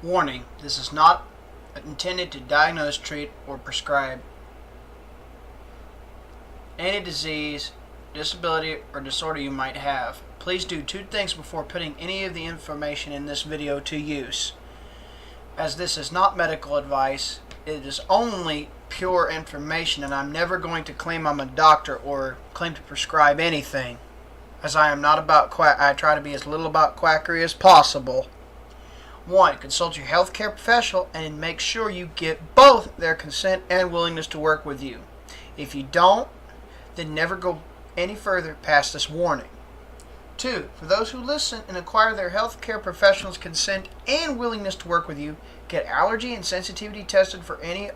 Warning, this is not intended to diagnose, treat, or prescribe any disease, disability, or disorder you might have. Please do two things before putting any of the information in this video to use. As this is not medical advice, it is only pure information, and I'm never going to claim I'm a doctor or claim to prescribe anything, as I am not about I try to be as little about quackery as possible. 1. Consult your healthcare professional and make sure you get both their consent and willingness to work with you. If you don't, then never go any further past this warning. 2. For those who listen and acquire their healthcare professional's consent and willingness to work with you, get allergy and sensitivity tested for any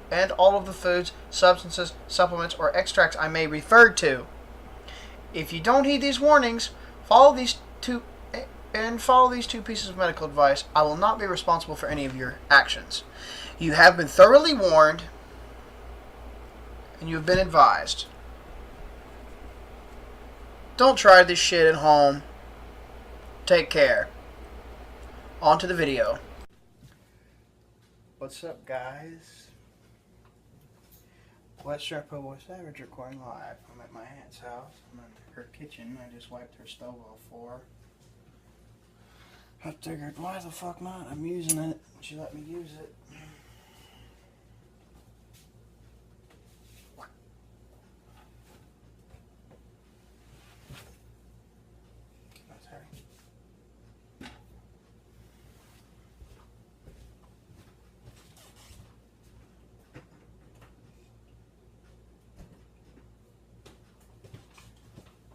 and all of the foods, substances, supplements, or extracts I may refer to. If you don't heed these warnings, follow these two pieces of medical advice, I will not be responsible for any of your actions. You have been thoroughly warned, and you have been advised. Don't try this shit at home. Take care. On to the video. What's up, guys? West Sharp Boy Savage recording live. I'm at my aunt's house. I'm at her kitchen. I just wiped her stove off for her. I figured, why the fuck not? I'm using it. She let me use it. That's her.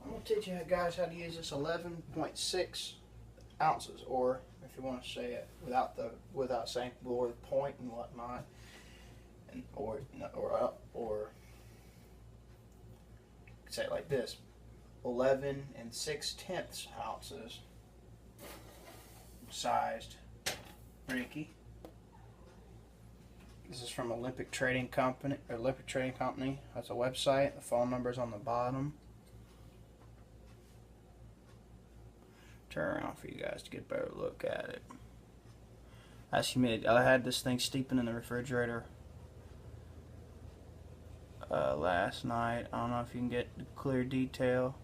I'm going to teach you guys how to use this 11.6 ounces, or if you want to say it without saying lower the point and whatnot, and or say it like this: 11 6/10 ounces, sized Ricky. This is from Olympic Trading Company. That's a website. The phone number's on the bottom. Turn around for you guys to get a better look at it. That's humidity. I had this thing steeping in the refrigerator last night. I don't know if you can get clear detail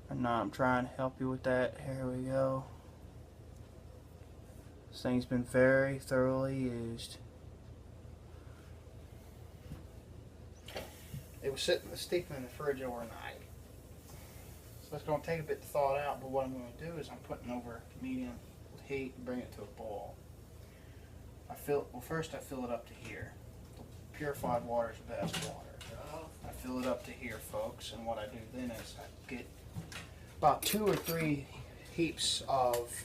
or not. I'm trying to help you with that. Here we go. This thing's been very thoroughly used. It was steeping in the fridge overnight. So it's going to take a bit to thaw it out, but what I'm going to do is I'm putting over medium heat and bring it to a boil. First I fill it up to here. Purified water is the best water. I fill it up to here, folks, and what I do then is I get about 2 or 3 heaps of,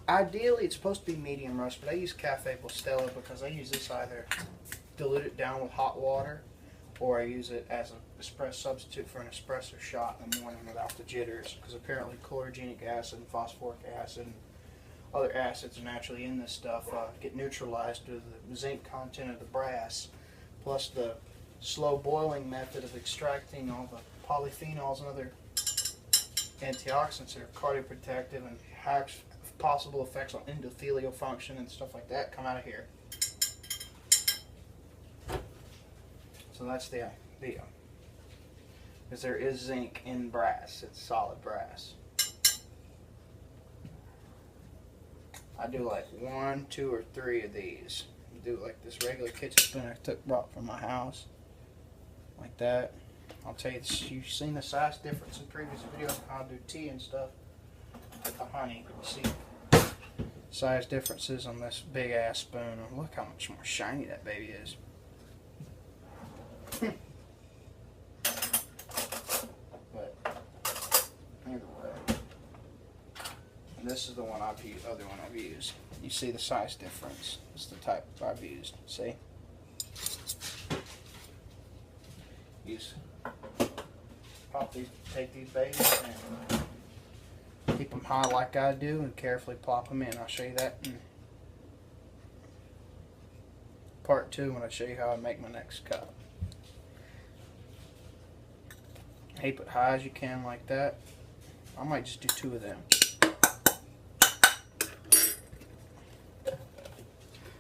ideally it's supposed to be medium roast, but I use Cafe Bustelo because I use this either dilute it down with hot water, or I use it as an espresso substitute for an espresso shot in the morning without the jitters, because apparently chlorogenic acid and phosphoric acid and other acids are naturally in this stuff get neutralized due to the zinc content of the brass, plus the slow boiling method of extracting all the polyphenols and other antioxidants that are cardioprotective and have possible effects on endothelial function and stuff like that come out of here. So that's the idea. Because there is zinc in brass. It's solid brass. I do like 1, 2, or 3 of these. I do like this regular kitchen spoon I brought from my house. Like that. I'll tell you, you've seen the size difference in previous videos how I do tea and stuff. With the honey. You see size differences on this big ass spoon. Look how much more shiny that baby is. But either way, and this is the one other one I've used. You see the size difference. It's the type I've used. See? Take these babies and keep them high like I do, and carefully plop them in. I'll show you that in part 2 when I show you how I make my next cup. Heap it high as you can like that. I might just do 2 of them.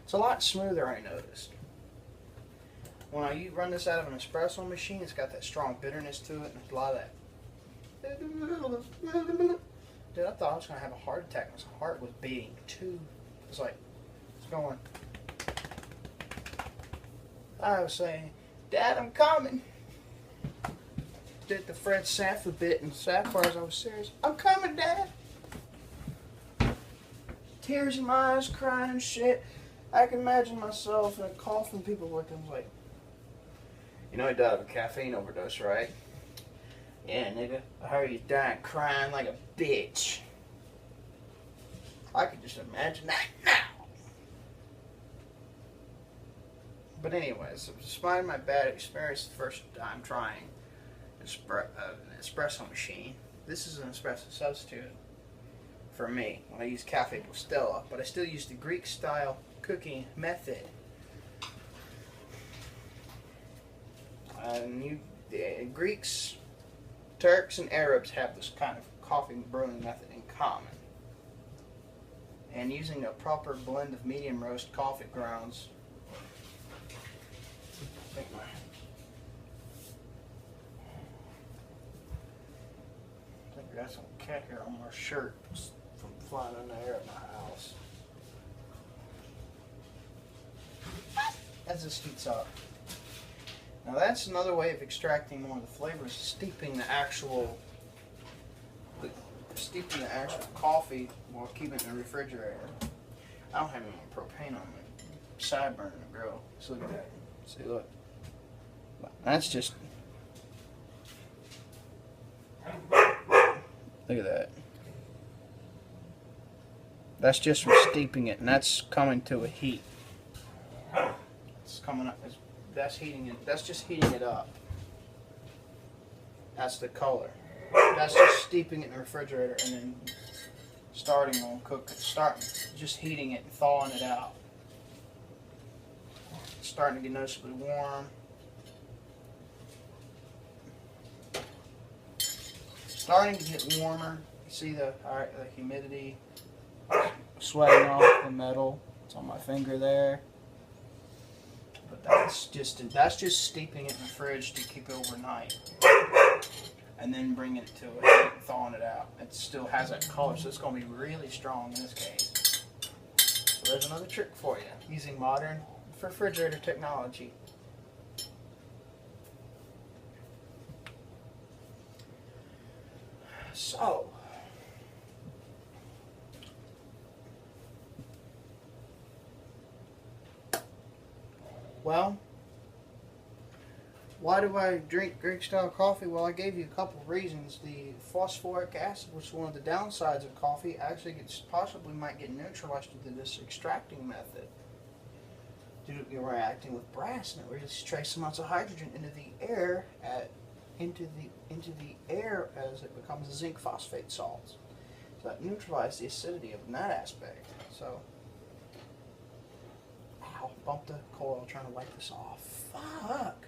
It's a lot smoother, I noticed. When I run this out of an espresso machine, it's got that strong bitterness to it, and a lot of that. Dude, I thought I was going to have a heart attack. My heart was beating too. It was like, it's going. I was saying, Dad, I'm coming. Did the Fred Sanford bit, and Sapphire, as I was serious. I'm coming, Dad. Tears in my eyes, crying and shit. I can imagine myself in a coffin, people looking like, you know he died of a caffeine overdose, right? Yeah, nigga. I heard he's dying crying like a bitch. I could just imagine that now. But anyways, despite my bad experience the first time trying an espresso machine, this is an espresso substitute for me when I use Cafe Bustelo, but I still use the Greek style cooking method. The Greeks, Turks, and Arabs have this kind of coffee brewing method in common. And using a proper blend of medium roast coffee grounds. I think we got some cat hair on my shirt from flying in the air at my house. As this heats up. Now that's another way of extracting more of the flavors, steeping the actual coffee while keeping it in the refrigerator. I don't have any more propane on my sideburn in the grill. So look at that. See, look. That's just. Look at that. That's just from steeping it, and that's coming to a heat. It's coming up. That's heating it. That's just heating it up. That's the color. That's just steeping it in the refrigerator and then starting on cook. Just heating it and thawing it out. It's starting to get noticeably warm. Starting to get warmer. You see the humidity sweating off the metal. It's on my finger there. But that's just steeping it in the fridge to keep it overnight, and then bringing it to a heat and thawing it out. It still has that color, so it's going to be really strong in this case. So there's another trick for you using modern refrigerator technology. So. Well, why do I drink Greek style coffee? Well, I gave you a couple of reasons. The phosphoric acid, which is one of the downsides of coffee, actually might get neutralized through this extracting method. Due to it reacting with brass, and it releases trace amounts of hydrogen into the air as it becomes zinc phosphate salts. So that neutralizes the acidity of that aspect. So. Bump the coil trying to wipe this off. Fuck.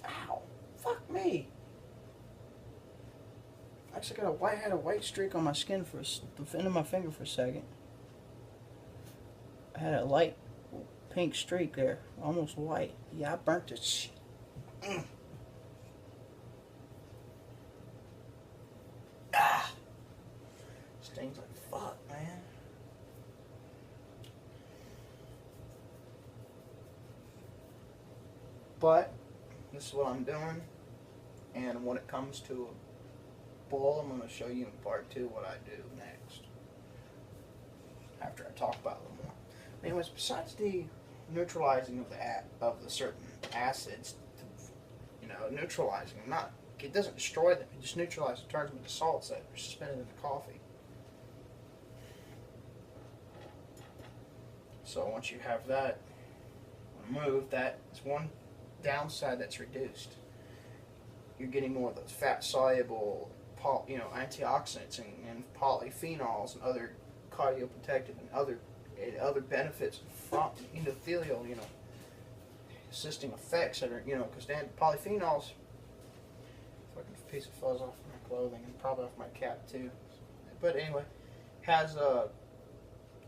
Ow. Fuck me. Actually had a white streak on my skin for the end of my finger for a second. I had a light pink streak there. Almost white. Yeah, I burnt it. Stings like fuck, man. But this is what I'm doing, and when it comes to a boil, I'm going to show you in part 2 what I do next, after I talk about it a little more. Anyways, besides the neutralizing of the certain acids, neutralizing them, it doesn't destroy them, it just neutralizes and turns them into salts that are suspended in the coffee. So once you have that removed, that is one downside that's reduced. You're getting more of those fat-soluble, antioxidants and polyphenols and other cardioprotective and other benefits from endothelial, assisting effects that are, because then polyphenols. Fucking piece of fuzz off my clothing and probably off my cap too. But anyway, has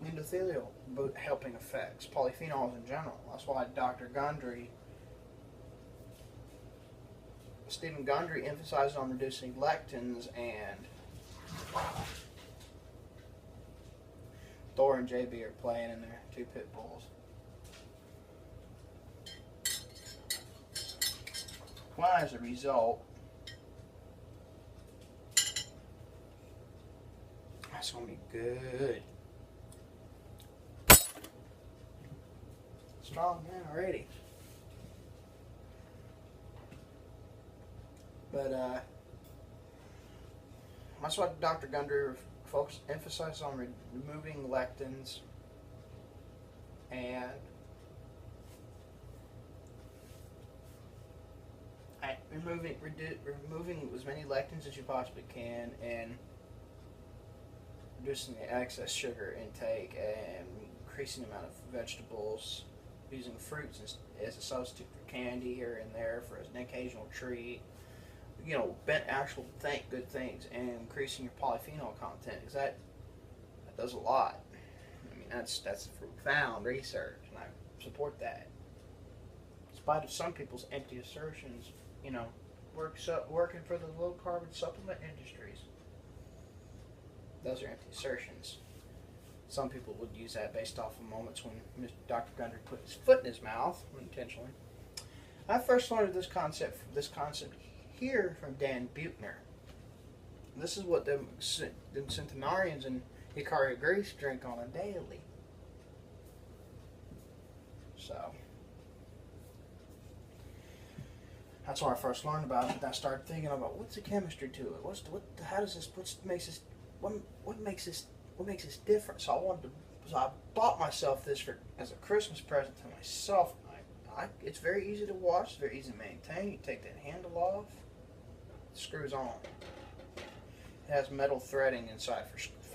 endothelial helping effects, polyphenols in general. That's why Stephen Gundry emphasizes on reducing lectins, and Thor and JB are playing in there, two pit bulls. Well, as a result, that's going to be good. Strong man already. But that's what Dr. Gundry emphasizes on removing lectins and removing as many lectins as you possibly can, and reducing the excess sugar intake, and increasing the amount of vegetables, using fruits as a substitute for candy here and there for an occasional treat. You know, actual good things, and increasing your polyphenol content, because that does a lot. I mean, that's profound research, and I support that. In spite of some people's empty assertions, you know, working for the low carbon supplement industries. Those are empty assertions. Some people would use that based off of moments when Dr. Gundry put his foot in his mouth, unintentionally. I first learned this concept here from Dan Buettner. This is what them centenarians and Hikari Greece drink on a daily. So that's where I first learned about it. And I started thinking about what's the chemistry to it. What makes this different? So I bought myself this as a Christmas present to myself. It's very easy to wash. It's very easy to maintain. You take that handle off. It screws on. It has metal threading inside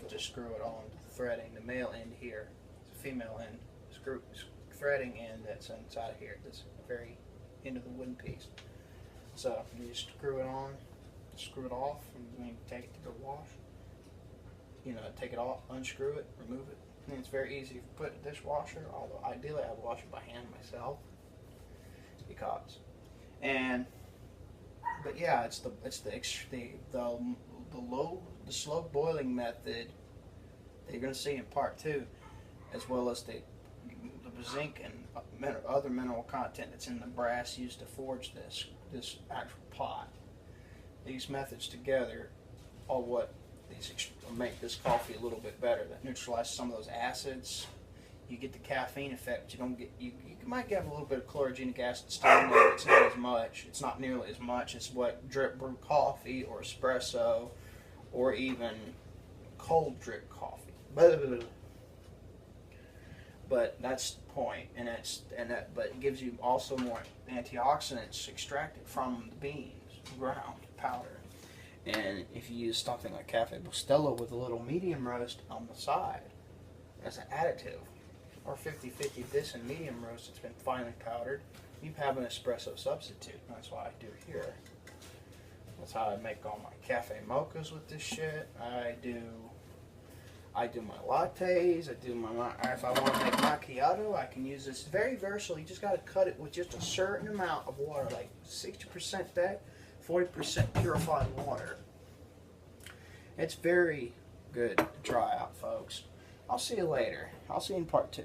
to screw it on. The threading, the male end here, the female end, threading end that's inside here. This very end of the wooden piece. So you just screw it on, screw it off, and then you take it to go wash. You know, take it off, unscrew it, remove it. And it's very easy to put in the dishwasher, although ideally I would wash it by hand myself. But yeah, it's the slow boiling method that you're going to see in part 2, as well as the zinc and other mineral content that's in the brass used to forge this actual pot. These methods together are what make this coffee a little bit better. That neutralizes some of those acids. You get the caffeine effect, but you don't get. You might get a little bit of chlorogenic acid still in there. It's not as much. It's not nearly as much as what drip brew coffee or espresso, or even cold drip coffee. But that's the point, but it gives you also more antioxidants extracted from the beans, ground powder. And if you use something like Cafe Bustelo with a little medium roast on the side as an additive, or 50-50 this and medium roast that's been finely powdered, you have an espresso substitute. That's what I do here. That's how I make all my cafe mochas with this shit. I do my lattes. If I want to make macchiato, I can use this. Very versatile. You just got to cut it with just a certain amount of water, like 60% that, 40% purified water. It's very good to try out, folks. I'll see you later. I'll see you in part 2.